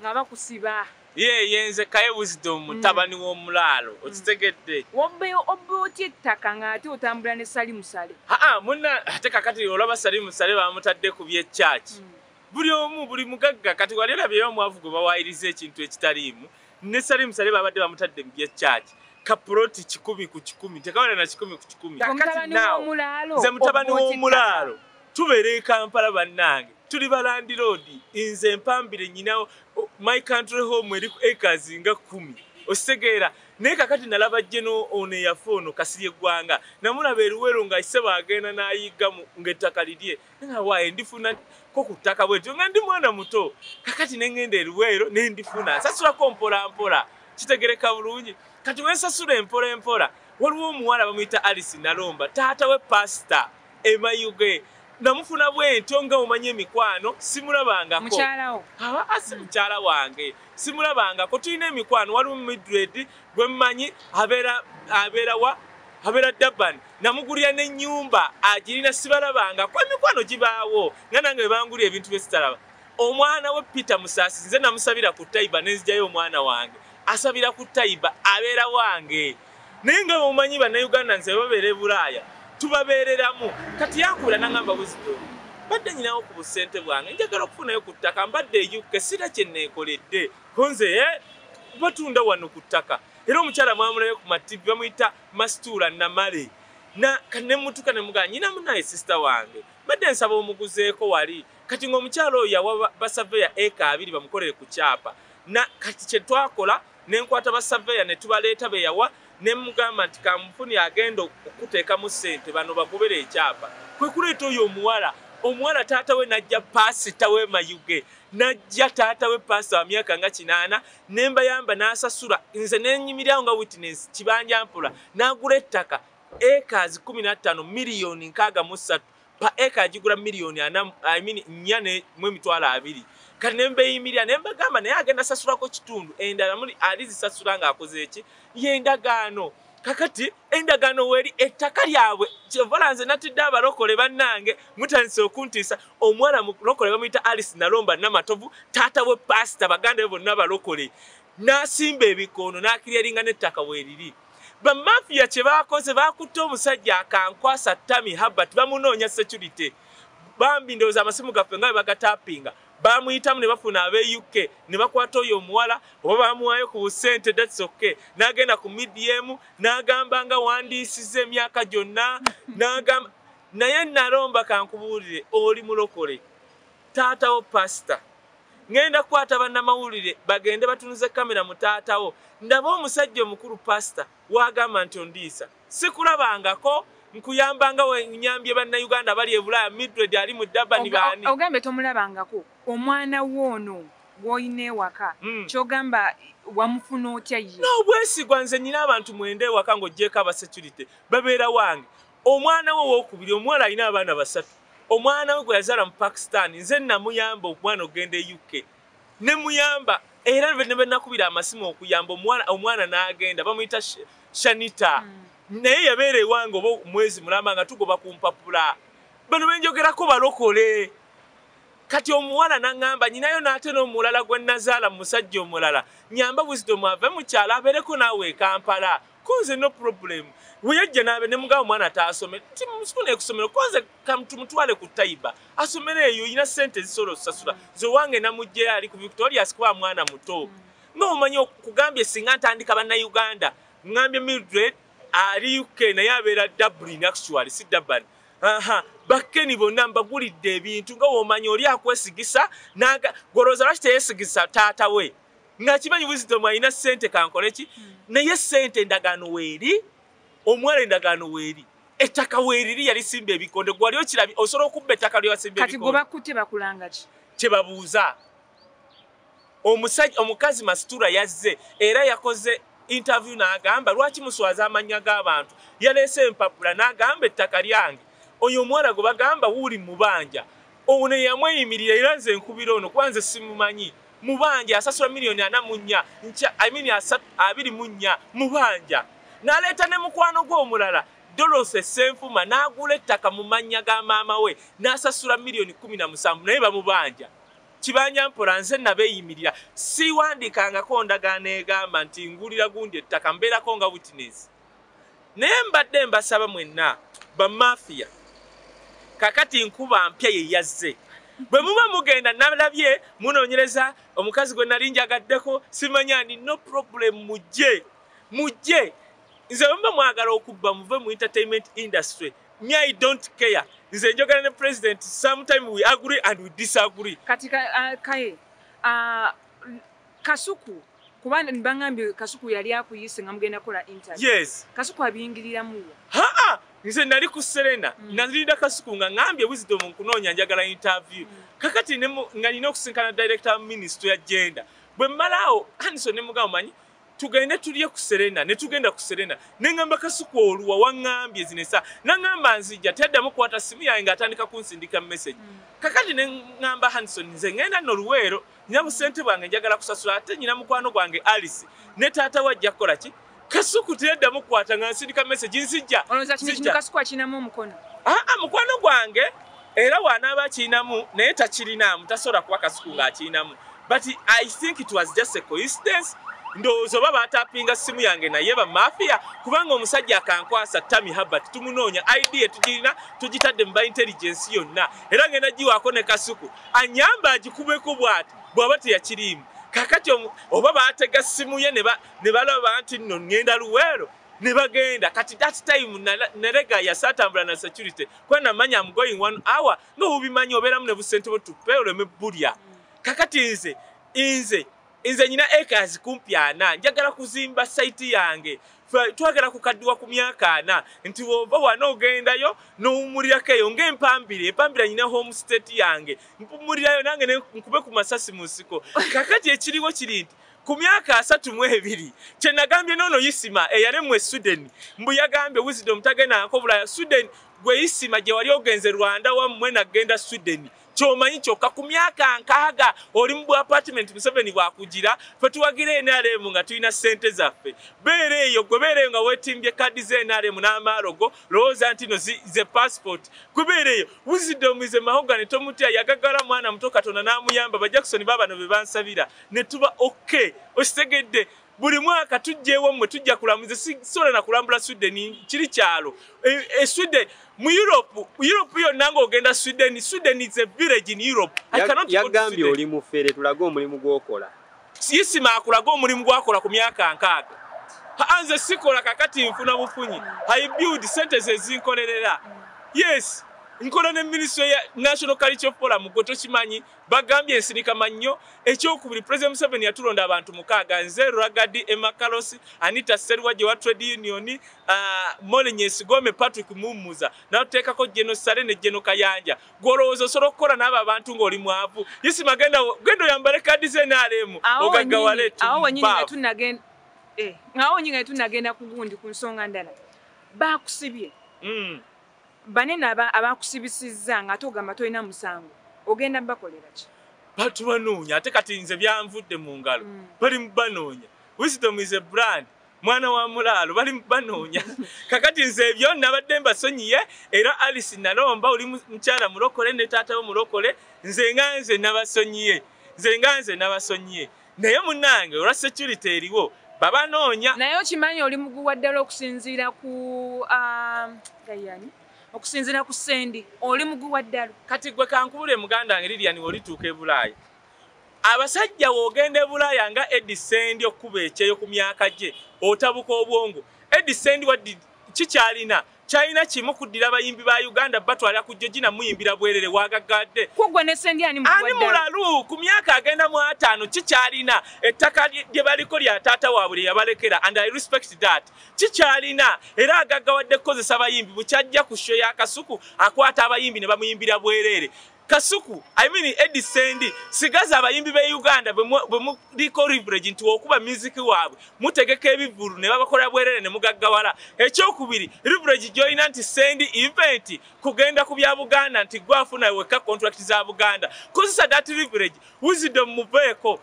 ngaba kusiba yenze kaye Wisdom mutabani w'omulalo okitegedde obbe ettaka ng'ate otambula ne Salimu Sale munna ate kakati olaba Salimu Sale bamutadde ku by'ekyaki buli omu buli mugagga kati wali olabyeyo omwavu gwe bawayiriza ekintu ekitaliimu ne Salimu Sale babadde bamutadde mu by'ekyaki kapuloti 10 ku 10 tekawala na 10 ku 10 nze mutabani w'omulalo tubeera e Kampala bannange tuli balandiroodi nze mpambire nyina my country home eri acres nga 10 ositegeera naye kakati nalaba jeno ono yafono Kasirye Gwanga namulaba eruwero nga ise bagenda nayiga ng'ettaka lirye nga waye ndifuna ko kutaka bwetyo nga ndi mwana muto kakati nengenda eruwero ne ndifuna sasulako mpola kitegereka bulungi kati wensasula empola waliwo omuwala bamuyita Alice Nalomba taata we pastor Emayuge namufuna bwentyo nga omanye emikwano simulabangako mukyalawo asi mukyala wange simulabangako tulina emikwano waliwo Mildred gwe mmanyi abeera Durban namugulira n'ennyumba agirina sibalabangako emikwano gibaawo nga nange bangulira ebintu bye sitalaba omwana we Peter Musasi nze namusabira ku Taiba nenzijjayo omwana wange asabira ku Taiba abeera wange naye nga omanyi bannayuganda nze babeera e Bulaaya tubabeereramu kati yakubira nangamba Wisdom badde nyinawo ku busente bwange njagala okufunayo ku ttaka mbadde eyukke sira kye neekoledde konze batunda wano ku ttaka era omukyala mwamulayo ku mativi bamuyita Mastura Namale kanemutuka nemugaa nyina munaye sister wange badde nsaba omuguzeeko wali kati ng'omukyala oyo yawa basaveya eka 2 bamukolere ku kyapa kati kye twakola nenkwata basaveya ne tubaleeta be yawa nemugamba nti kampuni agenda okuteekamu ssente bano bagobera ekyapa kwe kuleeta oyo omuwala taata we najja paasita we Mayuge najja taata we paasita wa myaka nga 8 nembayamba n'asasula nze nenyimirirawo nga witness kibanja mpula n'agula ettaka acres 15 miliyoni 63 pa eka agigula miliyoni 4.2 kati nembeyimirira nembagamba naye agenda sasulako kitundu endala muli alizisasula ng'akoze eki yendagaano kakati endagaano weri ettaka lyabwe kyevola nze natidde abalokole bannange mutandise okuntiisa omwana mulokole bamuyita Alice Nalomba Namatovu taata we pastor baganda be bonna abalokole n'asimba ebikono n'akiryalinga n'ettaka weriri bamafiya kye baakoze bakutte omusajja akankwasa Tammy Herbert bamunoonya security bambi ndowooza amasimu gaffe nga bwe bagatapinga bamuyitamu ne bafuna abe UK ne bakwata oyo omuwala oba bamuwayo ku busente that's okay n'agenda ku medium n'agamba nga wandiisiza emyaka gyonna n'agamba naye Nalomba kankubuulire oli mulokole taatawo pastor ngenda kukwata bannamawulire bagende batunuze kamera mu taatawo ndaba omusajja omukulu pastor wagamba nti ondiisa sikulabangako nkuyambanga wenyambye bannayuganda bali e Bulaaya Mildred ali mu Durban baani ogambe tomulabangako omwana woono gwoyina ewaka kyogamba wamufuna otya ye n'obwesigwa nze nyina abantu mwenda ewaka ng'oggyeko abasecurity babeera wange omwana we owookubiri omuwala alina abaana 3 omwana we gwe yazaala mu Pakistan nze namuyamba omwana ogenda e UK nemuyamba era ne benakubira amasimu okuyamba omwana n'agenda bamuyita Shanita naye yabeera ewange oba mwezi mulamba nga tugoba ku mpapula bano benjogerako balokole kati omuwala n'angamba nyinayo n'ate n'omulala gwe nazaala mu musajja omulala nyamba Wisdom ave mu kyalo abeereko naawe e Kampala konze no problem weyajja naabe ne mugaba omwana ataasome ti musukuna ekusomero konze tumutwale ku Taiba asomere eyo yina ssente zisobola okusasula ze wange namugjeyo ali ku Victoria sikuba mwana muto ng'omanyi okugambye singa ntandika bannayuganda ngambye Mildred ali UK naye abeera Dublin actually si Durban bakkeni bonna mbagulidde ebintu nga womanyi oli akwesigisa goroza lwaki teyesigisa taata we nga kimanyi Wisdom alina ssente kankoleki naye ssente endagaano weeri omuwala endagaano weeri ettaka weeriri yalisimba ebikonde gwali okirabye osobola okubba ettaka lyewasimba kati gwe bakutte bakulanga ki kyebabuuza omukazi Mastura yazze era yakoze interview n'agamba lwaki muswaza amanya g'abantu yaleese empapula n'agamba ettaka lyange oyo omuwala gwe bagamba wuuli mubanja ono yamweyimirira era nze nkubira ono kuba nze simumanyi mubanja asasula miliyoni 24 mubanja n'aleeta ne mukwano gw'omulala Dorothy Senfuma n'agula ettaka mu mannya ga maama we n'asasula miliyoni 17 naye bamubanja kibanja mpola nze nabeeyimirira siwandiikangako ndagaano egamba nti ngulira gundi ettaka mbeerako nga witness naye mbadde mbasaba mwenna bamafiya kakati nkuba mpya ye yazze bwe muba mugenda nalabye munoonyereza omukazi gwe nali njagaddeko simanyani no problem mujje nze bwe muba mwagala okubba muve mu entertainment industry me I don't care nze njogera ne president sometime we agree and we disagree katika kaye Kasuku kubanga nibangambye Kasuku yali akuyise nga mugenda kola interview yes Kasuku abiyingiriramu nze nali ku Serena nalinda Kasuku nga ngambye wisdom nkunoonya njagala interview kakati nga nina okusinkana director ministry ya gender bwe malao Hanson ne mugamba manyi tugende tulye ku Serena ne tugenda ku Serena nengamba Kasuku oluwa wangambye zinesa nangamba nzija teddamu kwata simu yange atandika kunsindika message kakati nengamba Hanson nze ngenda n'oluweero nyamu sente bwange njagala kusasula ate nyina mukwano gwange Alice ne taata wajja kola ki Kasuku teddamu kwata nga nsindika message nzija olowooza kino Kasuku akinamu omukono mukwano gwange era wanaaba akinamu naye takirinamu tasobola kuba Kasuku ng'akinamu but I think it was just a coincidence ndowooza oba baatapinga simu yange naye bamafia kubanga omusajja akankwasa Tammy Herbert tumunoonya idea tugitadde mu ba intelligence yonna era ngenda giwaako ne Kasuku anyamba agikubeko bw'ati bw'aba teyakirimu kakati oba baatega simu ye ne balaba nti nno ngenda Luweero ne bagenda kati that time nerega yasatambula na security kwa namanya I'm going 1 hour no ubimanyi oberamu ne busente bo tupe oleme bulya kakati nze nyina acres kumpi 4 njagala kuzimba site yange twagala kukaddiwa ku myaka 4 nti wova wano ogendayo n'owumulirako ng'empambira nyina home state yange mpumulirayo nange nkube ku masasi mu nsiko kakati ekiriwo kiri nti ku myaka 32 kye nagambye noono Yisima eyalemu Sweden mbu yagambye wisdom tagenda nako Bulaya Sweden gwe Yisima gye wali ogenze Rwanda wammwe nagenda Sweden kyomanyi kyokka ku myaka 6 oli mu apartment Museveni bwakugira fe tuwagire NRM nga tulina sente zaffe beereeyo nga weetimbye kadi ze NRM n'amaalogo lowooza nti no ze passport kubeereeyo wisdom ize mahogany tomutya yagagala mwana muto Katonda n'amuyamba ba Jackson babano be bansabira ne tuba okay okitegedde buli mwaka tujjeewo mmwe tujja kulamuza sisobola na kulambula Sweden kiri kyalo Sweden mu Europe yonna ng'ogenda Sweden is a village in Europe yagambye oli mufere tulaga omulimu gw'okola Yisima akulaga omulimu gwakola ku myaka 6 anze sikola kakati nfuna bufunyi I build centers ezinkolerera yes nkola ne ministry ya National Cultural Forum gwe tokimanyi bagambye ensirika mannyo ekyokubiri President Museveni yatulonda abantu 6 nze Ragadi Emakarosi Anita Serwaje wa Trade Union Molenyes Gome Patrick Mumuza natuteekako Geno Sale ne Geno Kayanja golowooza osobola okukola n'abo abantu ng'oli mwavu Yisima genda oyambale kadi ze NRM ogagawale awo nyinga tunagenda ku gundi ku nsonga ndala bakusibye banene abakusibisizza nga togamba tolina musango ogenda bakolera ki batu banoonya ate kati nze byanvudde mu ngalo bali banoonya wisdom is a brand mwana wa mulaalo bali banoonya kakati nze ebyo nabadde mbasonyiye era Alice nalomba oli mukyala mulokole ne taata wo mulokole nze nabasonyiye naye munnange olwa security eriwo babanoonya naye okimanyi oli muguwa ddala okusinziira ku gayani okusinzira ku Sendi oli muguwa ddala kati gwe kankubule muganda wange Lilian olituuka e Bulaaya abasajja wogenda e Bulaaya nga Eddie Sendi okuba ekyeyo ku myaka gye otabuka obwongo Eddie Sendi waddi kikyalina China kimu kuddira abayimbi ba Uganda batwala ku Georgina muyimbira bwerere wagagadde kugwa ne Sendi ani mulalu ku myaka agenda mu 5 kikyalina ettaka lye baliko lya taata waabwe yabalekera and I respect that kikyalina era agaggawadde kozesa abayimbi bukyajja ku show ya Kasuku akwata abayimbi ne bamuyimbira bwerere Kasuku I mean Eddie Sendi sigaza abayimbi be Uganda bwe muliko leverage nti okuba music waabwe mutegeka ebivulu ne babakola bwerere ne mugaggawala ekyokubiri leverage joina nti Sendi event kugenda ku bya Buganda nti gwafuna weka contract za Buganda kozesa that leverage wisdom mubeeko